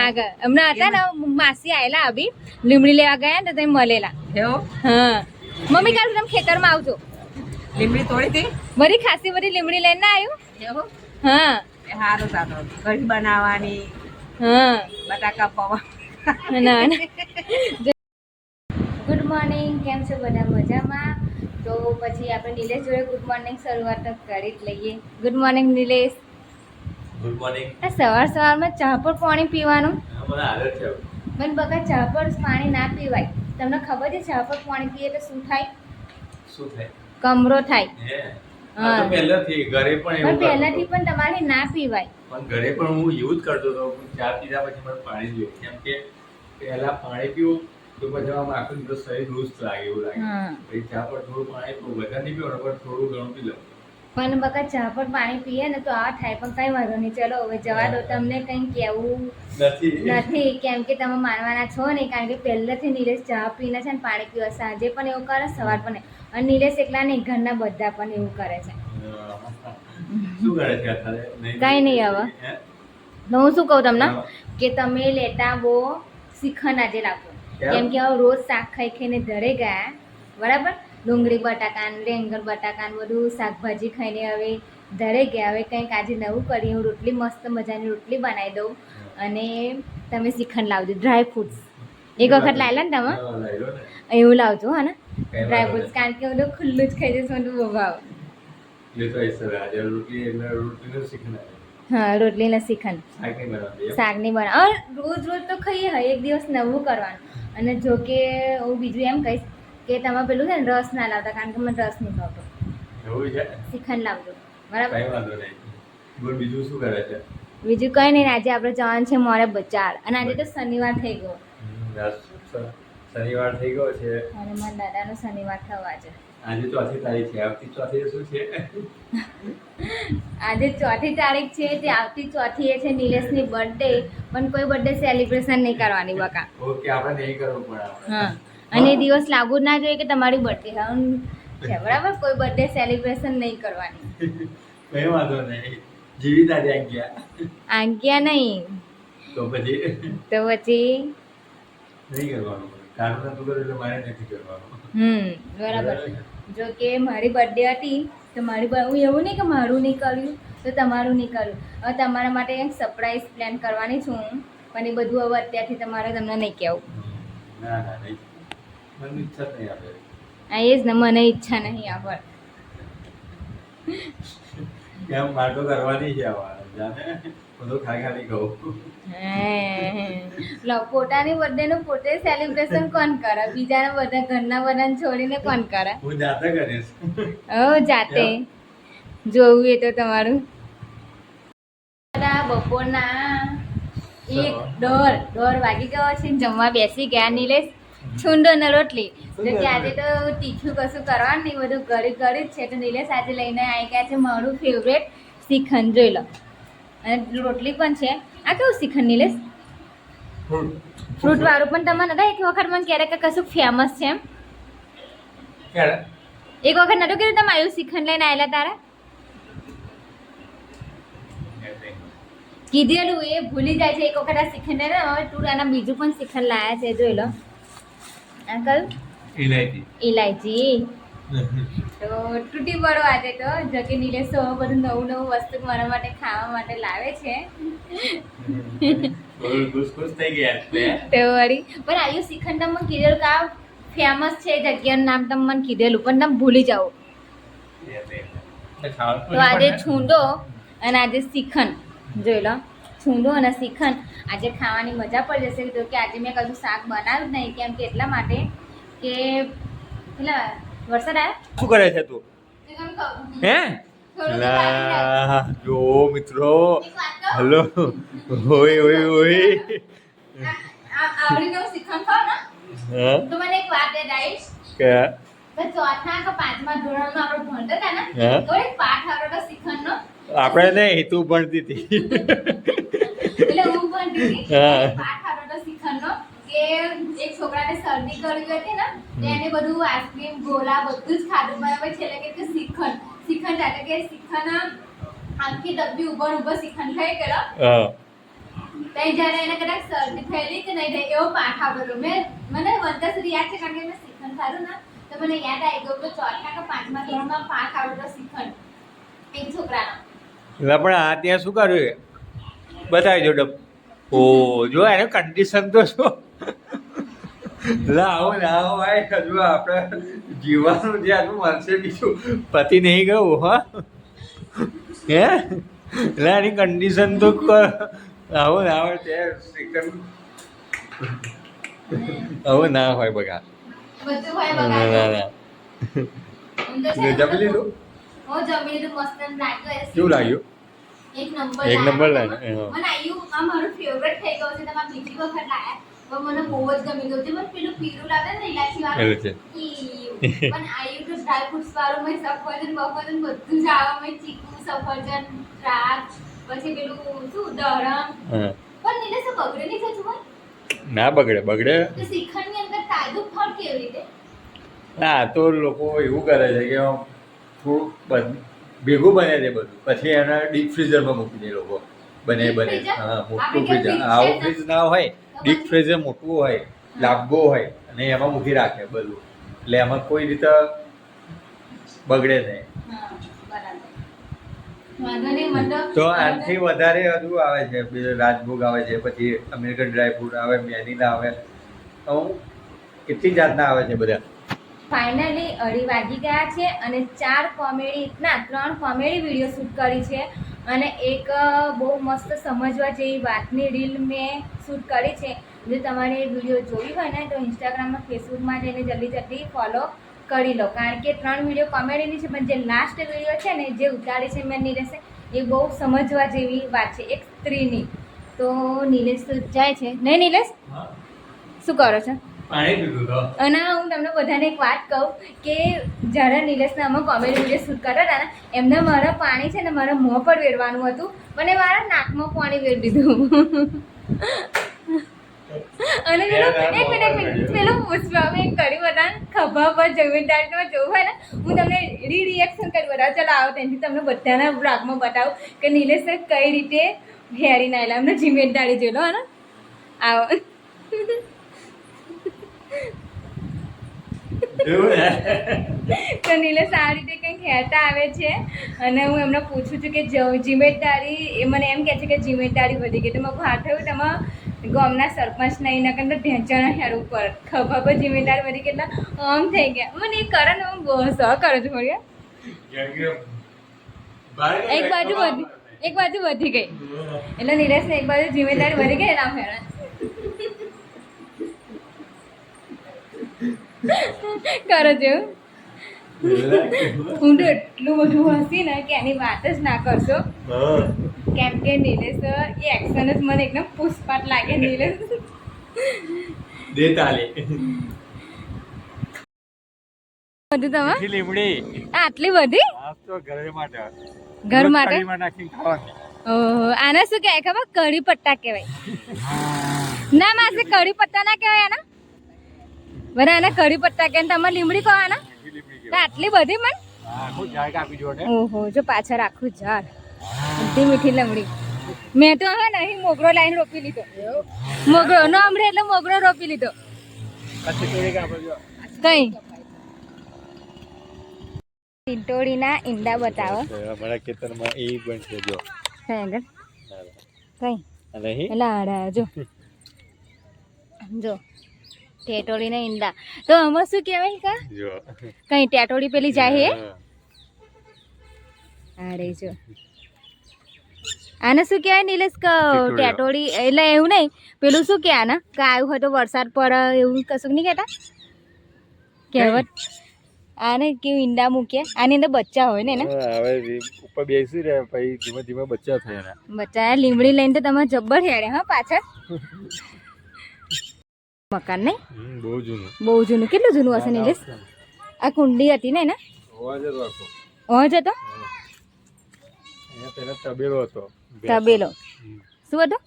આગળ હમણાં હતા ને માસી આયેલા અભી લીમડી લેવા ગયા ને તો તમે મળેલા. હા મમ્મી કાલ તમે ખેતરમાં આવજો. લીમડી તોડી હતી બધી ખાસી બધી લીમડી લઈને આવ્યું. હા સારું સારું કઢી બનાવવાની. હા બટાકા પૌવા. ના ગુડ મોર્નિંગ, કેમ છો બધા? મજામાં? તો પછી આપણે નિલેશ જોડે ગુડ મોર્નિંગ શરૂઆત કરી જ લઈએ. Good morning Nilesh. Good morning. આ સવારમાં ચા પર પાણી પીવાનું મને આદત છે. મને બકા ચા પર પાણી ના પીવાય. તમને ખબર છે ચા પર પાણી પીએ તો શું થાય? શું થાય? કમરો થાય. હે આ તો પહેલાથી ઘરે પણ એવું પણ પહેલાથી પણ તમારે ના પીવાય. પણ ઘરે પણ હું એવું જ કરતો હતો. ચા પીધા પછી મને પાણી જોઈએ, કેમ કે પહેલા પાણી પીવું તો પછી આમાં આખો દિવસ શરીર લૂઝ લાગે એવું લાગે. પછી ચા પર થોડું પાણી પીવું, વધારે નહીં પીવાનું પણ થોડું ઘણું પી લઉં. પણ બકા ચા પર પાણી પીએ ને તો આ થાય, પણ કઈ વાંધો નહીં. ચલો હવે જવા દો, તમને કંઈ કહેવું નથી કેમ કે તમે માનવાના છો નહીં, કારણ કે પહેલેથી નિલેશ ચા પીને છે ને પાણી પીવા સાંજે પણ એવું કરે, સવાર પણ. અને નિલેશ એકલા નહીં, ઘરના બધા પણ એવું કરે છે. શું કરે છે અત્યારે? કઈ નહીં હવે તો હું શું કહું તમને કે તમે લેતા આવો શ્રીખંડ આજે લાવો, કેમ કે હવે રોજ શાક ખાઈ ખાઈને ધરે ગયા બરાબર. ડુંગળી બટાકા રેંગણ બટાકા બધું શાકભાજી ખાઈને હવે ધરે ગયા. હવે કંઈક આજે નવું કરીએ, હું રોટલી મસ્ત મજાની રોટલી બનાવી દઉં અને તમે શ્રીખંડ લાવજો. ડ્રાય ફ્રૂટ્સ એક વખત લાવેલા ને તમે, એવું લાવજો હા ને ડ્રાય ફ્રૂટ્સ, કારણ કે હું તો ખુલ્લું જ ખાઈ જઈશ, મને બહુ ભાવ. હા રોટલીને શ્રીખંડ, શાક નહીં બનાવ. રોજ રોજ તો ખાઈએ, હા એક દિવસ નવું કરવાનું. અને જો કે હું બીજું એમ કહીશ કે તમે પેલું છે ને રસ ના લાવતા, કારણ કે મને રસ નહીં ભાવતો. શ્રીખંડ લાવજો બરાબર. બીજું શું કરે છે? બીજું કઈ નહીં. આજે આપણે જવાનું છે મોરે બજાર, અને આજે તો શનિવાર થઈ ગયો. શનિવાર થઈ ગયો છે અને મારા દાદાનો શનિવાર થવા છે. આજે 4મી તારીખ છે. આવતી 4મી શું છે? આજે 4મી તારીખ છે, તે આવતી 4મી એ છે નિલેશની બર્થડે. પણ કોઈ બર્થડે સેલિબ્રેશન નહીં કરવાની બકા. ઓકે, આપણે નહીં કરવું પડે. હા, અને એ દિવસ લાગુ ના જોઈએ કે તમારી બર્થડે છે બરાબર. કોઈ બર્થડે સેલિબ્રેશન નહીં કરવાની. કઈ વાંધો નહીં, જીવી તારી આજ્ઞા નહીં તો પછી નહીં કરવાનું. તારું નતું કર્યું એટલે મારે નથી કરવાનું. બરાબર. જો કે મારી બર્થડે હતી તો હું એવું નહીં કે મારું નહીં કર્યું તો તમારું નહીં કર્યું. હવે તમારા માટે એક સરપ્રાઈઝ પ્લાન કરવાની છું, પણ એ બધું હવે અત્યારથી તમને નહીં કહેવું. ના ના નહીં, મને ઈચ્છા નહીં આપણે. હા એ જ ને, મને ઈચ્છા નહીં આગળ. કેમ માટો કરવાની છે આવા જાને બધું ખાલી કહું. પોતાની બર્થડે નું પોતે સેલિબ્રેશન કોણ કરે? બીજાના બધા ઘરના બધાને છોડીને કોણ કરે? હું જાતે કરીશ. જાતે જોવું એ તો તમારું. બપોરના 1:30 વાગી ગયો છે, જમવા બેસી ગયા. નિલેશ છુંડો ને રોટલી. જો કે આજે તો તીખું કશું કરવાનું નહીં, બધું ગળી જ છે. તો નિલેશ આજે લઈને આવી ગયા છે મારું ફેવરેટ શ્રીખંડ. જોઈ લો, અને રોટલી પણ છે. આ કેવું શ્રીખંડ નિલેશ? ફ્રૂટ વાળું. પણ તમે નતા એક વખત મને ક્યારેક કશું ફેમસ છે એમ? એક વખત નતું કીધું તમે આવ્યું શ્રીખંડ લઈને આવેલા તારા? કીધેલું એ ભૂલી જાય છે એક વખત આ શ્રીખંડ ને. હવે તું આના બીજું પણ શ્રીખંડ લાયા છે, જોઈ લો. આ કયું? ઇલાયચી. તો તૂટી પડો આજે તો. જો કે નિલેશ તો બધું નવું વસ્તુ મારા માટે ખાવા માટે લાવે છે. ખુશ થઈ ગયા તો વળી પણ આયુ શ્રીખંડ તમે કીધેલું કે આ ફેમસ છે, જગ્યાનું નામ તમે મને કીધેલું પણ તમે ભૂલી જાઓ. તો આજે છૂંદો અને આજે શ્રીખંડ. જોઈ લો, છૂંદો અને શ્રીખંડ આજે ખાવાની મજા પડી જશે. તો કે આજે મેં કશું શાક બનાવ્યું જ નહીં, કેમ કે એટલા માટે કે પેલા વરસાદ આવ્યો. શું કરે છે તું? હે જો મિત્રો, હેલો, ઓય ઓય ઓય. આવડી ગયું શ્રીખંડ ખાવ ને તો મને એક વાત યાદ આવી કે ચોથા કે પાંચમા ધોરણમાં આપણે ભણતા હતા ને, તો એક પાઠ આવ્યો હતો શ્રીખંડનો. આપણે નહીં, તું ભણતી હતી. એટલે હું ભણતી હતી. પાઠ આવ્યો હતો શ્રીખંડનો કે એક છોકરાને શરદી કરી હતી ને, એને બધું આઈસ્ક્રીમ ગોલા બધું જ ખાધું, બરાબર. છેલ્લે કે શ્રીખંડ એટલે કે શ્રીખંડ આખી ડબ્બી ઉપર શ્રીખંડ ખાઈ ગયેલો. તઈ જ્યારે એને કદાચ શરદી થયેલી કે નહીં થાય એવો પાઠ આવતો મને વંતા સુધી યાદ છે કારણ કે મેં શિખંડ ખાધું ને તો મને યાદ આવી ગયું કે ચોથા કે પાંચમા ધોરણમાં પાઠ આવતો શિખંડ એક છોકરાનો એટલે પણ આ ત્યાં શું કર્યું બતાવી દો ડબ ઓ જો એને કન્ડિશન તો શું લાવો લાવો ભાઈ હજુ આપણે જીવવાનું જે આનું મળશે બીજું પતિ નહીં ગયું હા હે એટલે એની કન્ડિશન તો આવો ના હોય ત્યાં શ્રીખંડ આવું ના હોય બગા બધું હોય ના બગાડ ના જમી જમી લીધું જમી લીધું મસ્ત લાગ્યું કેવું લાગ્યું એક નંબર એક નંબર લાગ્યો મને આયુ આ મારું ફેવરેટ થઈ ગયું છે તમારે બીજી વખત લાયા પણ મને બહુ જ ગમી ગયું છે મને પેલું પીળું લાગે ને ઇલાયચી વાળું એવું છે પણ આયુ તો ડ્રાય ફ્રૂટ્સ વાળું મેં સફરજન બફરજન બધું જ આવે મેં ચીકુ સફરજન દ્રાક્ષ પછી પેલું શું દરમ હા પણ નીલે શું બગડે નહીં થતું હોય ના બગડે બગડે તો શ્રીખંડની અંદર તાજું ફળ કેવી રીતે ના તો લોકો એવું કરે છે કે થોડું ભેગું બને છે બધું પછી એના ડીપ ફ્રીઝરમાં મૂકી દે લોકો બને બને હા મોટું ફ્રીઝર આવું ફ્રીજ ના હોય ડીપ ફ્રીઝર મોટું હોય લાંબો હોય અને એમાં મૂકી રાખે બધું એટલે એમાં કોઈ રીતે બગડે નહીં હા બરાબર વાંધો નહીં મતલબ તો આનાથી વધારે હજુ આવે છે બીજું રાજભોગ આવે છે પછી અમેરિકન ડ્રાયફ્રૂટ આવે મેનીલા આવે તો કેટલી જાતના આવે છે બધા ફાઇનલી 2:30 વાગી ગયા છે અને 3 કોમેડી વિડીયો શૂટ કરી છે અને એક બહુ મસ્ત સમજવા જેવી વાતની રીલ મેં શૂટ કરી છે જો તમારે એ વિડીયો જોવી હોય ને તો ઇન્સ્ટાગ્રામમાં ફેસબુકમાં જઈને જલ્દી ફોલો કરી લો કારણ કે 3 વિડીયો કોમેડીની છે પણ જે લાસ્ટ વિડીયો છે ને જે ઉતારી છે મેં નિલેશે એ બહુ સમજવા જેવી વાત છે એક સ્ત્રીની તો નિલેશ તો જાય છે નહીં નિલેશ શું કરો છો પાણી પીધું તો અને હું તમને બધાને એક વાત કહું કે જ્યારે નિલેશને અમે કોમેડી વિડીયો શૂટ કરતા હતા ને એમને મારા પાણી છે ને મારા મોં પર વેરવાનું હતું પણ એ મારા નાકમાં પાણી વેરી દીધું અને એક મિનિટ પેલું પુષ્પામાં એક કરી બતાવ ખભા પર જમીનદારીમાં જોવું હોય ને હું તમને રિએક્શન કરી બતાવું ચાલો આવો ત્યાંથી તમને બધાના બ્લોગમાં બતાવું કે નિલેશે કઈ રીતે હેરી નાયેલા અમને જિમ્મેદારી જોઈ લો ને આવો તો નિલેશ આ રીતે કંઈક કહેતા આવે છે અને હું એમને પૂછું છું કે જિમ્મેદારી એ મને એમ કહે છે કે જિમ્મેદારી વધી ગઈ તો મેં હા થયું તમે ગામના સરપંચ નહીં ના કરીને ઢેંચાણા હેર ઉપર ખભા પર જિમ્મેદારી વધી ગઈ એટલે આમ થઈ ગયા મને એ કરે ને હું બહુ સહ કરું છું એક બાજુ વધી ગઈ એટલે નિલેશને એક બાજુ જિમ્મેદારી વધી ગઈ એના ફેરા કરો છો હું તો એટલું બધું હસી ને કે એની વાત જ ના કરશો કેમ કે નિલેશ એ એક્શન જ મને એકદમ પુષ્પાટ લાગે નિલેશ દે તાલી બધું તમે લીમડી આટલી બધી તો ઘર માટે ઘર માટે નાખી ખાવાની ઓહો આને શું કહેવાય ખબર કઢી પત્તા કહેવાય ના માસે કઢી પત્તા ના કહેવાય આના બરાબર આને કઢી પત્તા કે તમે લીમડી કહો આના આટલી બધી મન ઓહો જો પાછળ આખું ઝાડ બધી મીઠી લીમડી મેં તો હવે નહીં મોગરો લાઈન રોપી લીધો મોગરો નો હમણે એટલે મોગરો રોપી લીધો કઈ ટીટોડીના ઈંડા બતાવો અમારા ખેતરમાં એ બનશે જો કઈ આગળ કઈ નહીં એટલે આડા જો જો ટેટોડીના ઈંડા તો આમાં શું કહેવાય કા જો કઈ ટેટોડી પેલી જાય હે અરે જો આને શું કહેવાય નિલેશ ટેટોડી એટલે એવું નહીં પેલું શું કે આને કે આવ્યું હોય તો વરસાદ પડે એવું કશું નહીં કહેતા કહેવત આને કેવું ઈંડા મૂકે આની અંદર બચ્ચા હોય ને હવે ઉપર બેસી રહે પછી ધીમે ધીમે બચ્ચા થયા બચ્ચા લીમડી લઈને તો તમે જબ્બર હેડે હા પાછળ મકાન નહીં બહુ જૂનું કેટલું જૂનું હશે નિલેશ આ કુંડી હતી ને ઓજ હતો પેલા તબેલો હતો તબેલો શું હતો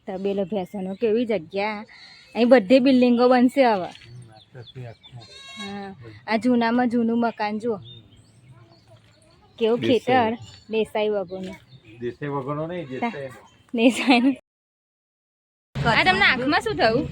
તબેલો ભેંસોનો કેવી જગ્યા અહીં બધી બિલ્ડિંગો બનશે હવે હા આ જૂનામાં જૂનું મકાન જુઓ કેવું ખેતર દેસાઈ વગોનું દેસાઈ આ તમને આંખમાં શું થયું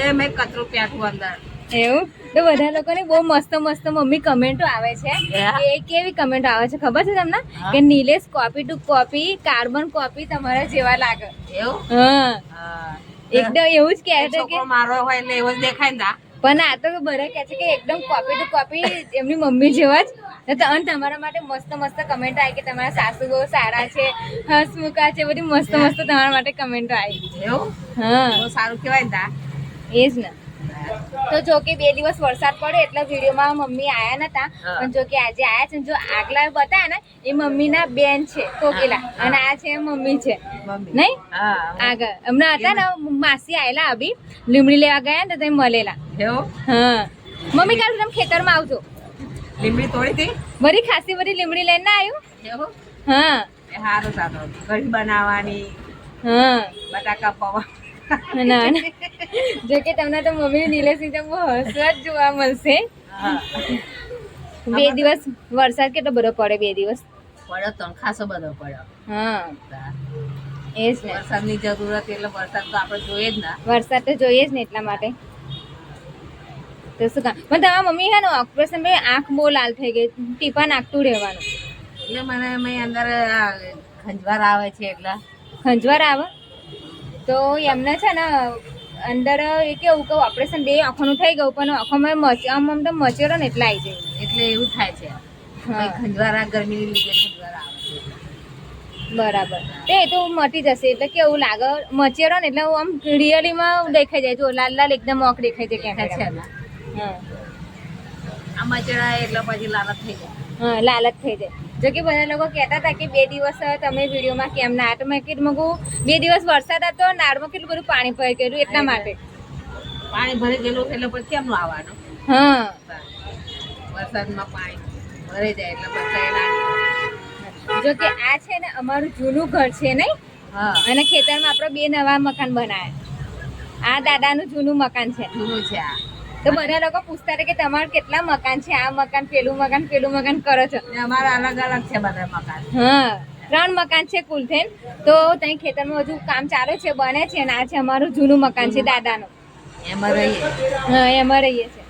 એ મેં કચરું પેઠું અંદર એવું તો બધા લોકોની બહુ મસ્ત મસ્ત મમ્મી કમેન્ટો આવે છે કે કેવી કમેન્ટો આવે છે ખબર છે તમને કે Nilesh copy to copy carbon copy તમારા જેવા લાગે એવું હા હા. એકદમ એવું જ કહે છે કે છોકરો મારો હોય એટલે એવો જ દેખાય ને તા. પણ આ તો બધા કહે છે કે એકદમ કોપી ટુ કોપી એમની મમ્મી જેવા જ તો અને તમારા માટે મસ્ત મસ્ત કમેન્ટ આવી કે તમારા સાસુ બહુ સારા છે હસમુખા છે બધી મસ્ત મસ્ત તમારા માટે કમેન્ટો આવી એવું હા બહુ સારું કહેવાય ને તા. એ જ ને તો જો કે 2 દિવસ વરસાદ પડે એટલે વિડીયોમાં મમ્મી આયા નતા પણ જો કે આજે આયા છે જો આગલા બતાયા ને એ મમ્મીના બેન છે કોકિલા અને આ છે મમ્મી છે મમ્મી. નહીં હા આગળ હમણાં હતા ને માસી આયેલા અભી લીમડી લેવા ગયા ને તો તે મળેલા એવું હા મમ્મી કાલ તમે ખેતરમાં આવજો લીમડી તોડી હતી બધી ખાસી બધી લીમડી લઈને ના આવ્યું એવું હા એ સારું સારું કઢી બનાવવાની હા બટાકા પૌવા ના ના જો કે તમને તો મમ્મી નીલેશની તો બહુ હસવા જ જોવા મળશે હા. 2 દિવસ વરસાદ કેટલો બધો પડે 2 દિવસ પડ્યો તો ખાસો બધો પડ્યો હા તા. એ જ ને વરસાદની જરૂરત એટલે વરસાદ તો આપણે જોઈએ જ ને વરસાદ તો જોઈએ જ ને એટલા માટે તો શું કામ પણ તમારા મમ્મી છે ને ઓપરેશન પછી આંખ બહુ લાલ થઈ ગઈ ટીપા નાખતું રહેવાનું એટલે મને મેં અંદર આ ખંજવાર આવે છે એટલે ખંજવાર આવે તો એમને છે ને અંદર એ કેવું કે ઓપરેશન 2 આંખોનું થઈ ગયું પણ આંખોમાં આમ તો મચેરો ને એટલા આવી જાય એટલે એવું થાય છે હા. ખંજવાર આ ગરમીની લીધે ખંજવાર આવે છે બરાબર એ તો મટી જશે એટલે કેવું લાગે મચેરો ને એટલે આમ રિયલીમાં દેખાઈ જાય જો લાલ લાલ એકદમ ઓક દેખાઈ જાય છે ક્યાં ને હા આમાં ચડાય એટલે પછી લાલચ થઈ જાય હા લાલચ થઈ જાય જો કે બધા લોકો કહેતા હતા કે 2 દિવસ તમે વિડીયોમાં કેમ ના તો મેં કીધું મગું 2 દિવસ વરસાદ હતો નાળમાં કેટલું બધું પાણી ભરાઈ ગયેલું એટલા માટે પાણી ભરી ગયેલું એટલે પછી કેમનું આવવાનું હા વરસાદમાં પાણી ભરાઈ જાય એટલે પછી એ ના નીકળે. જો કે આ છે ને અમારું જૂનું ઘર છે નહીં હા અને ખેતરમાં આપણે 2 નવા મકાન બનાવ્યા આ દાદાનું જૂનું મકાન છે જૂનું છે આ તો બધા લોકો પૂછતા હતા કે તમારે કેટલા મકાન છે આ મકાન પેલું મકાન કરો છો ને અમારા અલગ અલગ છે બધા મકાન હા 3 મકાન છે કુલ થઈને તો ત્યાં ખેતરમાં હજુ કામ ચાલુ છે બને છે અને આ છે અમારું જૂનું મકાન છે દાદાનું એમાં રહીએ હા એમાં રહીએ છે